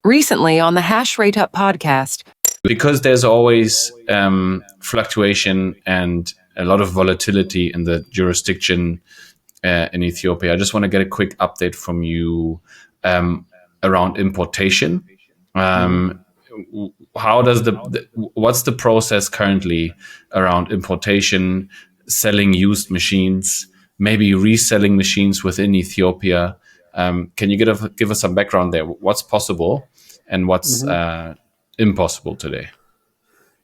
Recently on the HashrateUp podcast. Because there's always fluctuation and a lot of volatility in the jurisdiction in Ethiopia, I just want to get a quick update from you around importation. How does what's the process currently around importation, selling used machines, maybe reselling machines within Ethiopia? Can you give us some background there? What's possible and what's impossible today?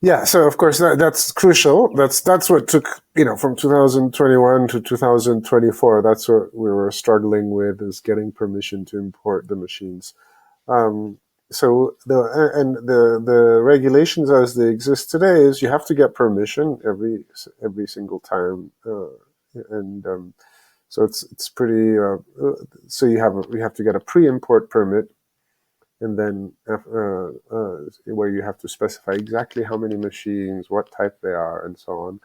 Yeah, so of course that's crucial. That's what took, from 2021 to 2024. That's what we were struggling with, is getting permission to import the machines. So the regulations as they exist today is you have to get permission every single time, so it's pretty. So you have to get a pre-import permit, and then where you have to specify exactly how many machines, what type they are, and so on.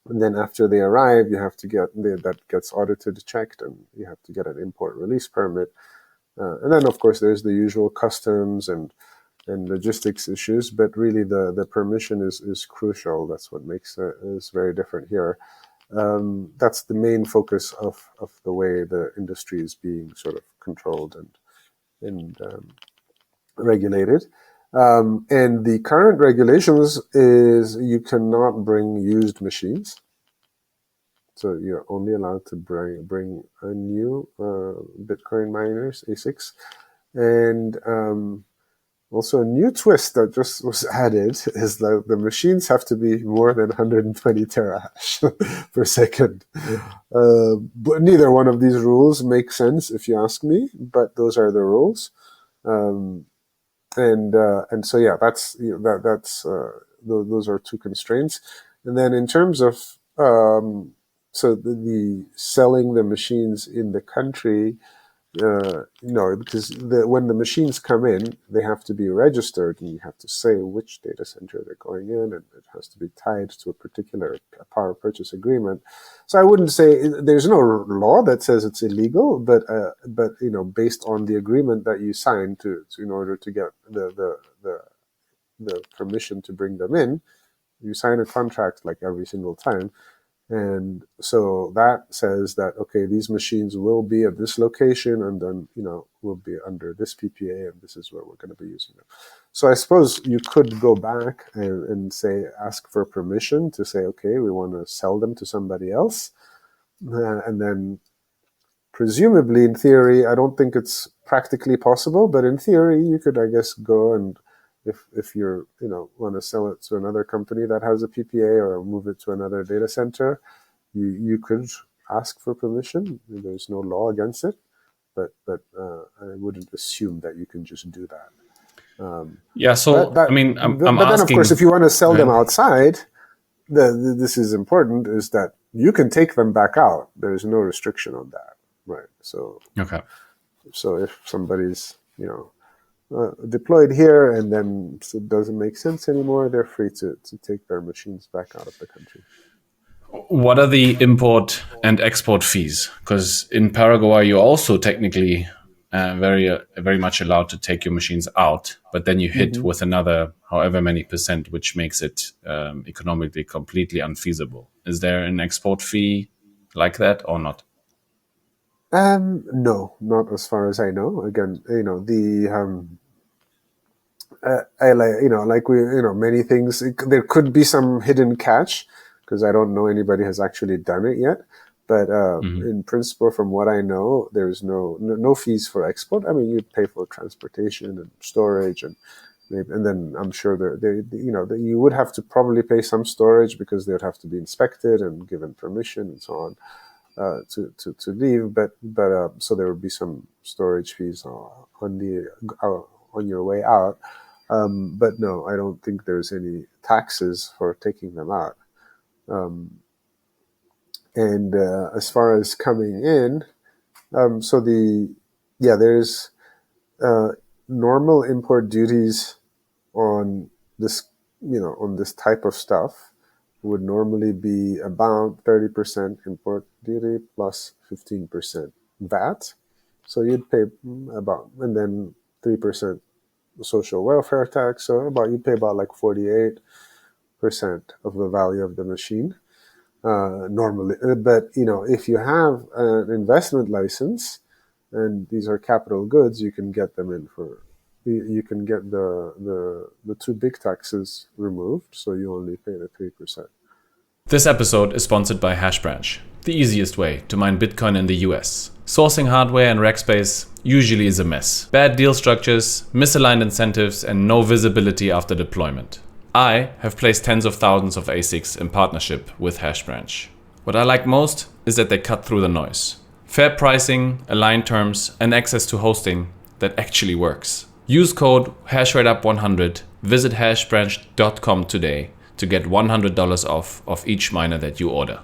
And then after they arrive, you have to that gets audited, checked, and you have to get an import release permit. And then, of course, there's the usual customs and logistics issues, but really the permission is crucial. That's what makes it is very different here. That's the main focus of the way the industry is being sort of controlled and regulated. And the current regulations is you cannot bring used machines. So you're only allowed to bring a new Bitcoin miners, ASICs. And also a new twist that just was added is that the machines have to be more than 120 terahash per second. But neither one of these rules make sense if you ask me, but those are the rules. And so yeah, those are two constraints. And then in terms of so the selling the machines in the country, no, because when the machines come in, they have to be registered, and you have to say which data center they're going in, and it has to be tied to a particular power purchase agreement. So I wouldn't say there's no law that says it's illegal, but based on the agreement that you sign to in order to get the permission to bring them in, you sign a contract like every single time. And so that says that, okay, these machines will be at this location, and then, will be under this PPA, and this is where we're going to be using them. So I suppose you could go back and ask for permission to say, okay, we want to sell them to somebody else. And then presumably, in theory, I don't think it's practically possible, but in theory, you could, I guess, go and if you're, want to sell it to another company that has a PPA or move it to another data center, you could ask for permission. There's no law against it, but I wouldn't assume that you can just do that. Yeah. So I'm but then, of course, if you want to sell them outside, this is important: is that you can take them back out. There is no restriction on that, right? So okay. So if somebody's deployed here, and then it doesn't make sense anymore, they're free to take their machines back out of the country. What are the import and export fees? Because in Paraguay, you're also technically very much allowed to take your machines out, but then you hit with another however many %, which makes it economically completely unfeasible. Is there an export fee like that or not? No, not as far as I know. Again, many things. There could be some hidden catch because I don't know anybody has actually done it yet. But in principle, from what I know, there's no fees for export. I mean, you pay for transportation and storage, and then I'm sure you would have to probably pay some storage because they'd have to be inspected and given permission and so on. To leave, but so there would be some storage fees on your way out, but no, I don't think there's any taxes for taking them out. And as far as coming in, there's normal import duties on this type of stuff would normally be about 30% import duty plus 15% VAT. So you'd pay about, and then 3% social welfare tax. So you'd pay about like 48% of the value of the machine normally. But if you have an investment license and these are capital goods, you can get them in for. You can get the two big taxes removed, so you only pay the 3%. This episode is sponsored by HashBranch, the easiest way to mine Bitcoin in the US. Sourcing hardware and rack space usually is a mess. Bad deal structures, misaligned incentives, and no visibility after deployment. I have placed tens of thousands of ASICs in partnership with HashBranch. What I like most is that they cut through the noise. Fair pricing, aligned terms, and access to hosting that actually works. Use code HashrateUp100, visit hashbranch.com today to get $100 off of each miner that you order.